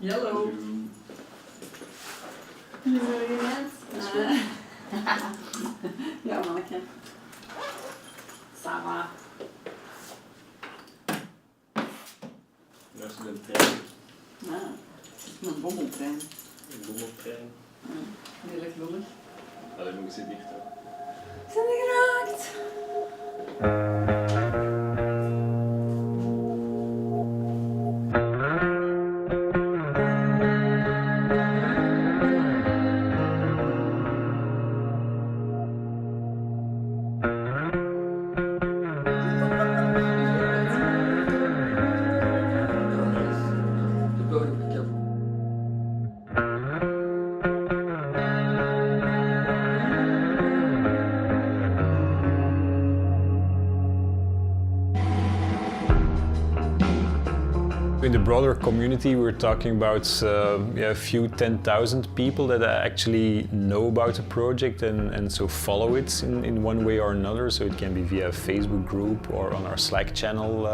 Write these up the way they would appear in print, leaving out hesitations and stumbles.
Yellow. Is er iemand? Ja, manneke. Sarah. Dat is een trein. Ja, een bommeltrein. Een bommeltrein. Ja, heel erg lollig. Allee, moet ik ze dicht houden. Zijn er geraakt? In the broader community, we're talking about a few 10,000 people that actually know about the project and so follow it in one way or another. So it can be via a Facebook group or on our Slack channel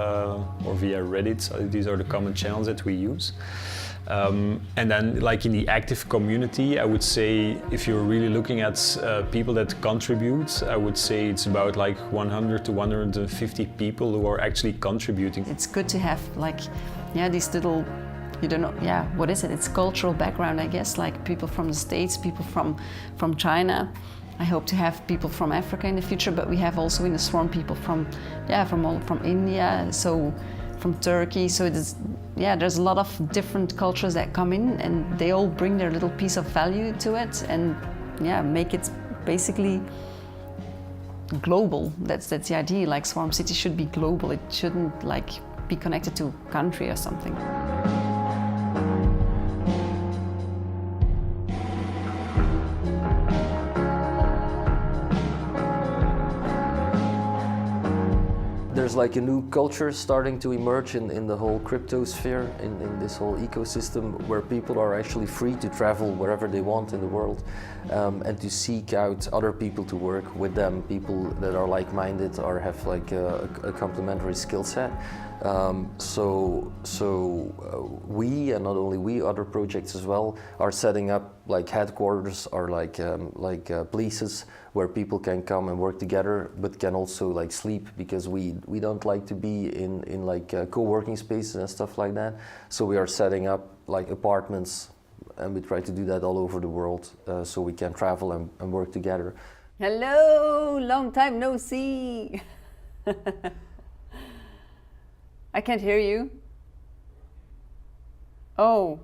or via Reddit. These are the common channels that we use. And then, like in the active community, I would say if you're really looking at people that contribute, I would say it's about like 100 to 150 people who are actually contributing. It's good to have like, yeah, these little, you don't know, yeah, what is it? It's cultural background, I guess, like people from the States, people from China. I hope to have people from Africa in the future, but we have also in the Swarm people from India, so from Turkey. So there's a lot of different cultures that come in, and they all bring their little piece of value to it, and yeah, make it basically global. That's the idea. Like Swarm City should be global. It shouldn't like be connected to a country or something. There's like a new culture starting to emerge in the whole crypto sphere, in this whole ecosystem where people are actually free to travel wherever they want in the world and to seek out other people to work with them, people that are like-minded or have like a complementary skill set. We, and not only we, other projects as well, are setting up like headquarters or like places where people can come and work together, but can also like sleep, because we don't like to be in like co-working spaces and stuff like that. So we are setting up like apartments, and we try to do that all over the world, so we can travel and work together. Hello, long time no see. I can't hear you. Oh,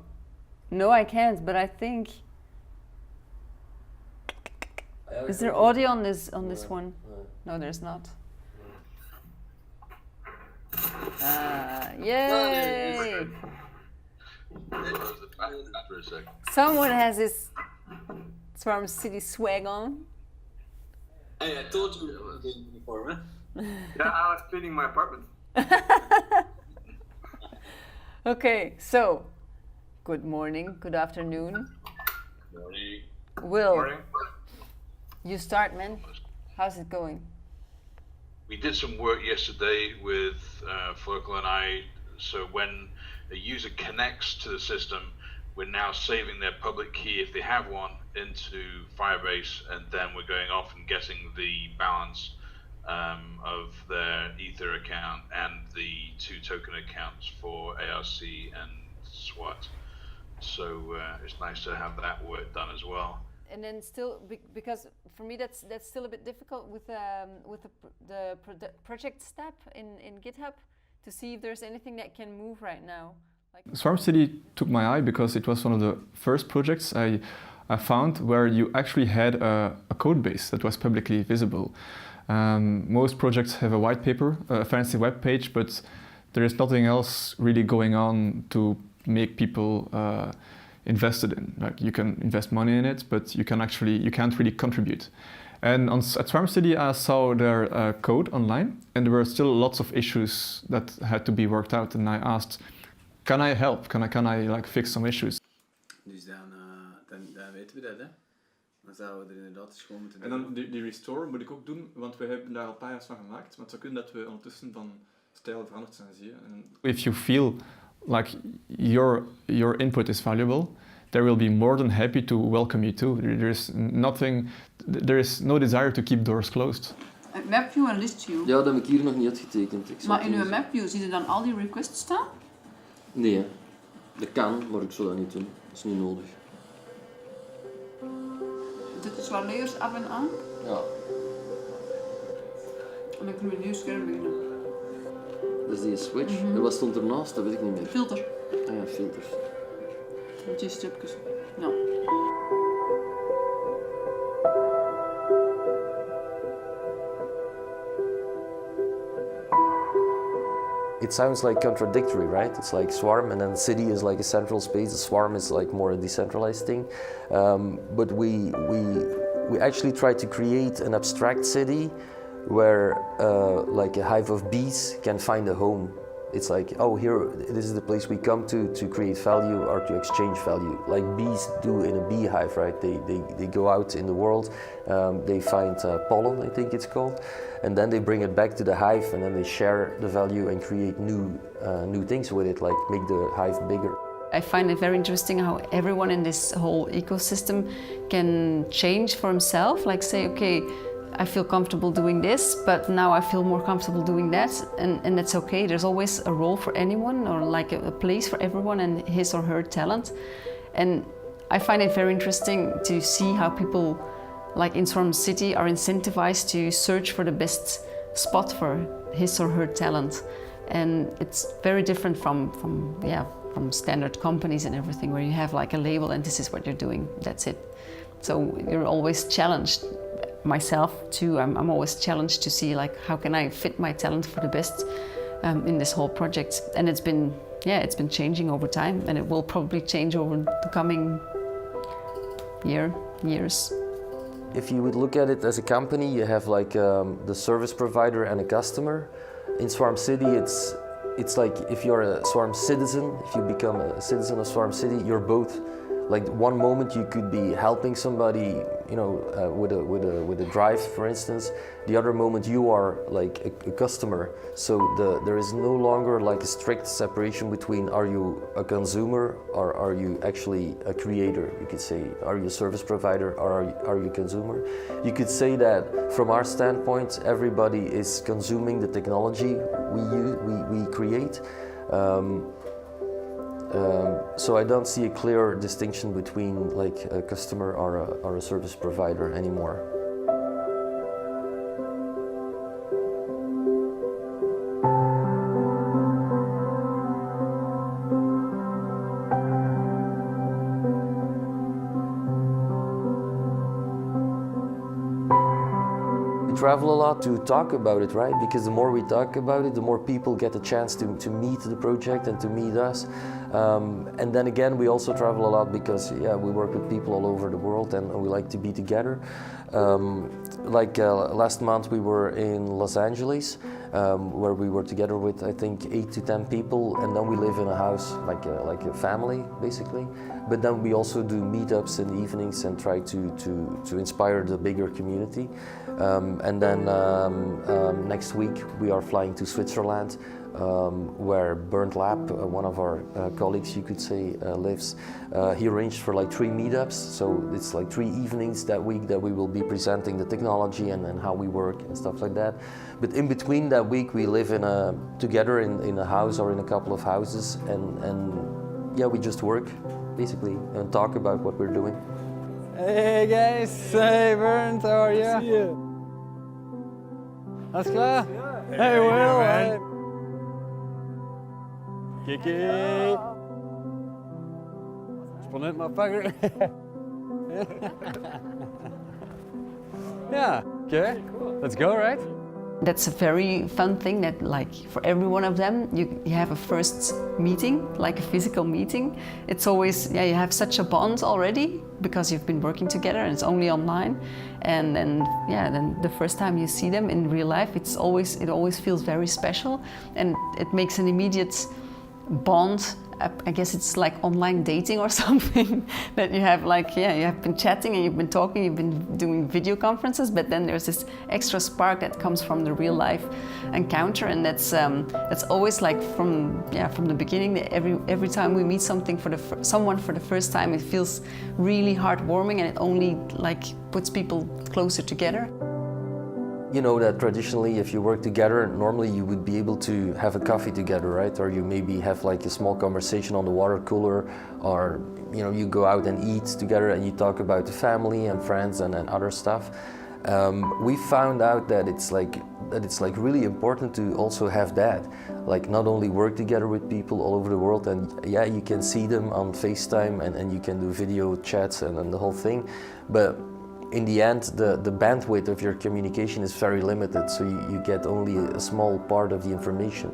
no, I can't, but I think. Is there audio on this one? No, there's not. Yay! Someone has his Swarm City swag on. Hey, I told you I was in uniform, huh? Yeah, I was cleaning my apartment. Okay, so good morning, good afternoon. Morning. Will, Morning. you start, man. How's it going? We did some work yesterday with Volker and I. So when a user connects to the system, we're now saving their public key, if they have one, into Firebase, and then we're going off and getting the balance of their Ether account and the 2 token accounts for ARC and SWAT. So it's nice to have that work done as well. And then still, because for me that's still a bit difficult with the project step in GitHub to see if there's anything that can move right now. Like Swarm City took my eye because it was one of the first projects I found where you actually had a code base that was publicly visible. Most projects have a white paper, a fancy web page, but there is nothing else really going on to make people invested in. Like, you can invest money in it, but you can't really contribute. And at Swarm City, I saw their code online, and there were still lots of issues that had to be worked out. And I asked, can I help? Can I like fix some issues? Dus dan weten we dat, hè. Dan zouden we er inderdaad eens gewoon moeten En dan die restore moet ik ook doen, want we hebben daar al een paar jaar van gemaakt. Maar het zou kunnen dat we ondertussen van stijl veranderd zijn, zie je. And if you feel like your input is valuable, they will be more than happy to welcome you too. There is no desire to keep doors closed. Mapview en listview. Ja, dat heb ik hier nog niet uitgetekend. Maar in uw mapview zie je dan al die requests staan? Nee, hè. Dat kan, maar ik zou dat niet doen. Dat is niet nodig. Dit is waar layers af en aan. Ja. En dan kunnen we een nieuw scherm beginnen. Dat is die switch. En wat stond ernaast? Dat weet ik niet meer. Filter. Ah ja, filters. Met die stipjes. Ja. It sounds like contradictory, right? It's like SWARM, and then city is like a central space. The SWARM is like more a decentralized thing. But we actually try to create an abstract city where like a hive of bees can find a home. It's like, oh, here, this is the place we come to create value or to exchange value, like bees do in a beehive, right? They go out in the world, they find pollen, I think it's called, and then they bring it back to the hive, and then they share the value and create new things with it, like make the hive bigger. I find it very interesting how everyone in this whole ecosystem can change for himself, like say, okay, I feel comfortable doing this, but now I feel more comfortable doing that, and that's okay. There's always a role for anyone, or like a place for everyone and his or her talent. And I find it very interesting to see how people, like in SWARM.CITY, are incentivized to search for the best spot for his or her talent. And it's very different from standard companies and everything, where you have like a label and this is what you're doing, that's it. So you're always challenged. Myself too, I'm always challenged to see like how can I fit my talent for the best in this whole project, and it's been changing over time, and it will probably change over the coming years. If you would look at it as a company, you have like the service provider and a customer. In SWARM.CITY, it's like if you're a SWARM citizen, if you become a citizen of SWARM.CITY, you're both. Like one moment you could be helping somebody, you know, with a drive, for instance. The other moment you are like a customer. So there is no longer like a strict separation between are you a consumer or are you actually a creator. You could say, are you a service provider or are you a consumer? You could say that from our standpoint, everybody is consuming the technology we create. So I don't see a clear distinction between like a customer or a service provider anymore. We travel a lot to talk about it, right? Because the more we talk about it, the more people get a chance to meet the project and to meet us. And then again, we also travel a lot because we work with people all over the world and we like to be together. Last month we were in Los Angeles, where we were together with I think 8 to 10 people, and then we live in a house like a family basically. But then we also do meetups in the evenings and try to inspire the bigger community. And then next week we are flying to Switzerland, where Bernd Lab, one of our colleagues you could say, lives. He arranged for like 3 meetups, so it's like 3 evenings that week that we will be presenting the technology and how we work and stuff like that. But in between that week we live together in a house or in a couple of houses, and we just work basically and talk about what we're doing. Hey guys, hey Bernd, how are you? See you. Alles klar? Hey Will, hey. Kiki. Spannend motherfucker. Yeah, okay, let's go, right? That's a very fun thing that like for every one of them you have a first meeting, like a physical meeting. It's always, you have such a bond already because you've been working together and it's only online. And then the first time you see them in real life, it always feels very special, and it makes an immediate bond I guess it's like online dating or something, that you have like, yeah, you have been chatting and you've been talking, you've been doing video conferences, but then there's this extra spark that comes from the real life encounter, and that's always like from the beginning. Every time we meet someone for the first time, it feels really heartwarming, and it only like puts people closer together. You know that traditionally, if you work together, normally you would be able to have a coffee together, right? Or you maybe have like a small conversation on the water cooler, or you know, you go out and eat together and you talk about the family and friends and other stuff. We found out that it's like really important to also have that, like not only work together with people all over the world, and yeah, you can see them on FaceTime and you can do video chats and the whole thing, but in the end, the bandwidth of your communication is very limited, so you get only a small part of the information.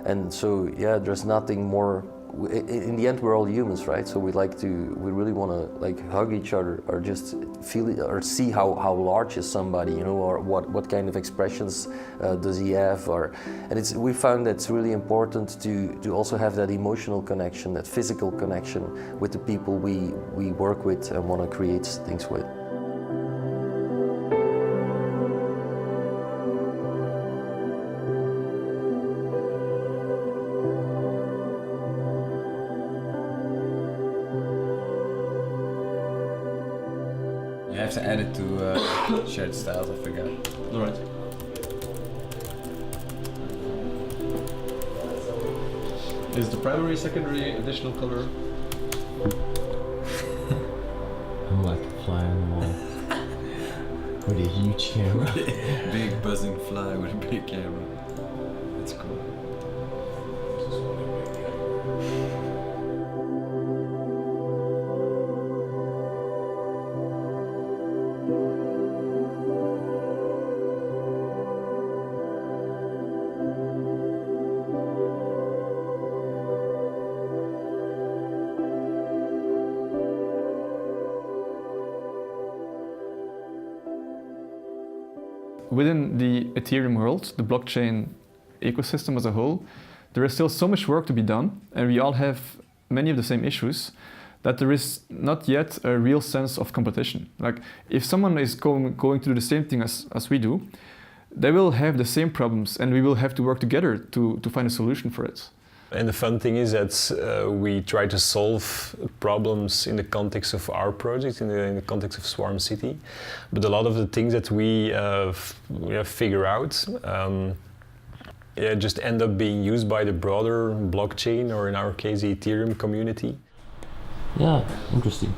And so, yeah, there's nothing more. In the end, we're all humans, right? So we really want to like hug each other, or just feel it, or see how large is somebody, you know, or what kind of expressions does he have, and we found that it's really important to also have that emotional connection, that physical connection with the people we work with and want to create things with. You have to add it to shared styles, I forgot. Alright. Is the primary, secondary, additional color? I'm like a fly on the wall with a huge camera. Big buzzing fly with a big camera. That's cool. Within the Ethereum world, the blockchain ecosystem as a whole, there is still so much work to be done, and we all have many of the same issues, that there is not yet a real sense of competition. Like, if someone is going to do the same thing as we do, they will have the same problems, and we will have to work together to find a solution for it. And the fun thing is that we try to solve problems in the context of our project, in the context of SWARM.CITY. But a lot of the things that we figure out just end up being used by the broader blockchain, or in our case, the Ethereum community. Yeah, interesting.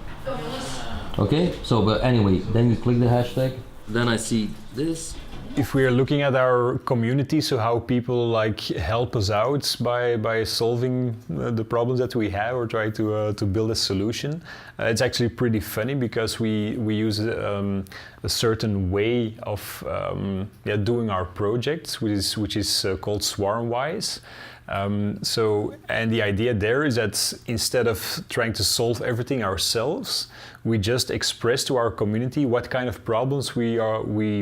Okay, so but anyway, then you click the hashtag. Then I see this. If we are looking at our community, so how people like help us out by solving the problems that we have, or try to build a solution, it's actually pretty funny, because we use a certain way of doing our projects, which is called SWARM-wise. And the idea there is that instead of trying to solve everything ourselves, we just express to our community what kind of problems we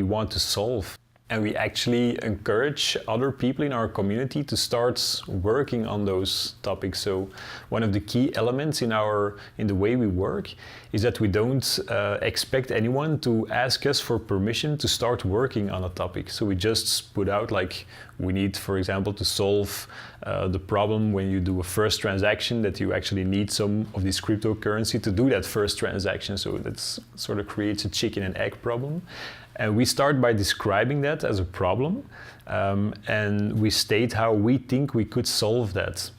want to solve. And we actually encourage other people in our community to start working on those topics. So one of the key elements in the way we work is that we don't expect anyone to ask us for permission to start working on a topic. So we just put out, like, we need, for example, to solve the problem when you do a first transaction, that you actually need some of this cryptocurrency to do that first transaction. So that sort of creates a chicken and egg problem. And we start by describing that as a problem, and we state how we think we could solve that.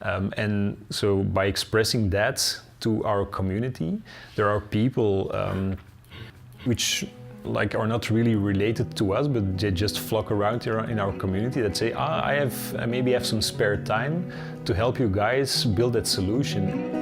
And so by expressing that to our community, there are people which are not really related to us, but they just flock around in our community that say, I maybe have some spare time to help you guys build that solution.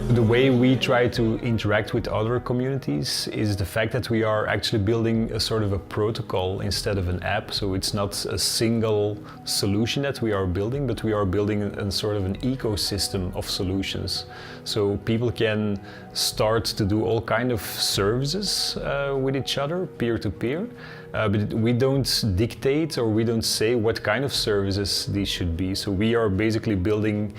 The way we try to interact with other communities is the fact that we are actually building a sort of a protocol instead of an app. So it's not a single solution that we are building, but we are building a sort of an ecosystem of solutions. So people can start to do all kind of services with each other, peer-to-peer. But we don't dictate or we don't say what kind of services these should be. So we are basically building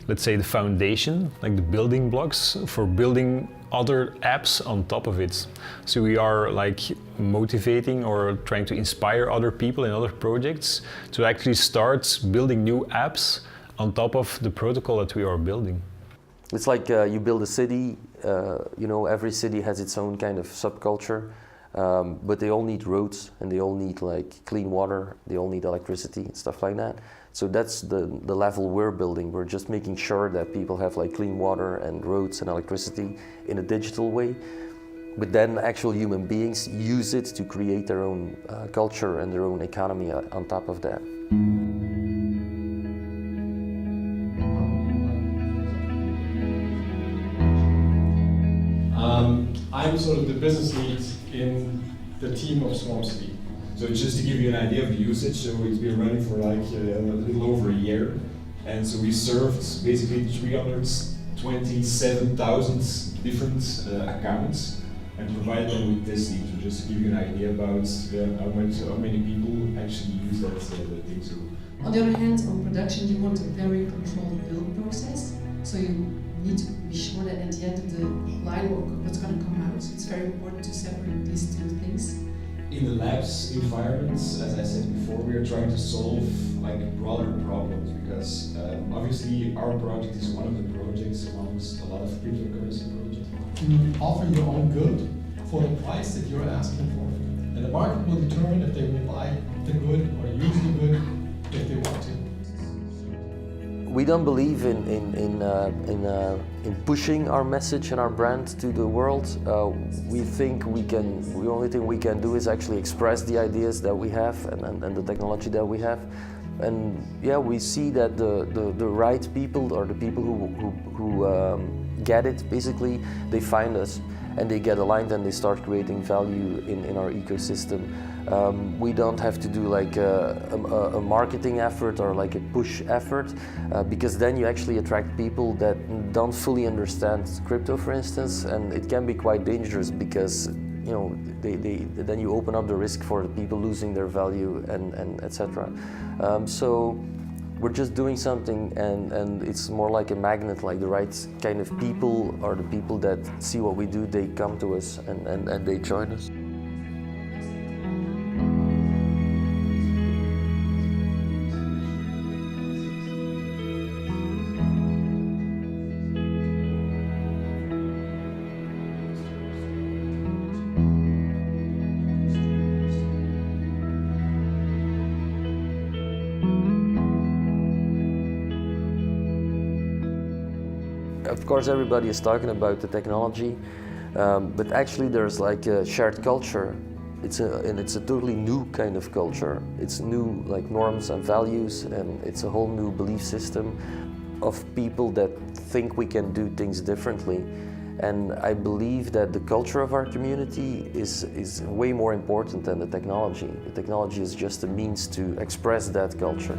let's say the foundation, like the building blocks for building other apps on top of it. So we are like motivating or trying to inspire other people in other projects to actually start building new apps on top of the protocol that we are building. It's like you build a city, you know, every city has its own kind of subculture, but they all need roads and they all need like clean water, they all need electricity and stuff like that. So that's the level we're building. We're just making sure that people have like clean water and roads and electricity in a digital way. But then actual human beings use it to create their own culture and their own economy on top of that. I'm sort of the business lead in the team of SWARM.CITY. So just to give you an idea of the usage, so it's been running for like a little over a year. And so we served basically 327,000 different accounts and provided them with this theme. So just to give you an idea about how many people actually use that thing. So. On the other hand, on production, you want a very controlled build process. So you need to be sure that at the end of the line, what's going to come out. So it's very important to separate these two things. In the labs environments, as I said before, we are trying to solve like broader problems because obviously our project is one of the projects amongst a lot of cryptocurrency projects. You offer your own good for the price that you're asking for. And the market will determine if they will buy the good or use the good if they want to. We don't believe in pushing our message and our brand to the world. We think the only thing we can do is actually express the ideas that we have and the technology that we have. And yeah, we see that the right people or the people who get it, basically, they find us and they get aligned and they start creating value in our ecosystem. We don't have to do like a marketing effort or like a push effort because then you actually attract people that don't fully understand crypto, for instance, and it can be quite dangerous because you know then you open up the risk for the people losing their value and etc. So we're just doing something and it's more like a magnet, like the right kind of people are the people that see what we do, they come to us and they join us. Of course, everybody is talking about the technology, but actually there's like a shared culture. It's a totally new kind of culture. It's new like norms and values, and it's a whole new belief system of people that think we can do things differently. And I believe that the culture of our community is way more important than the technology. The technology is just a means to express that culture.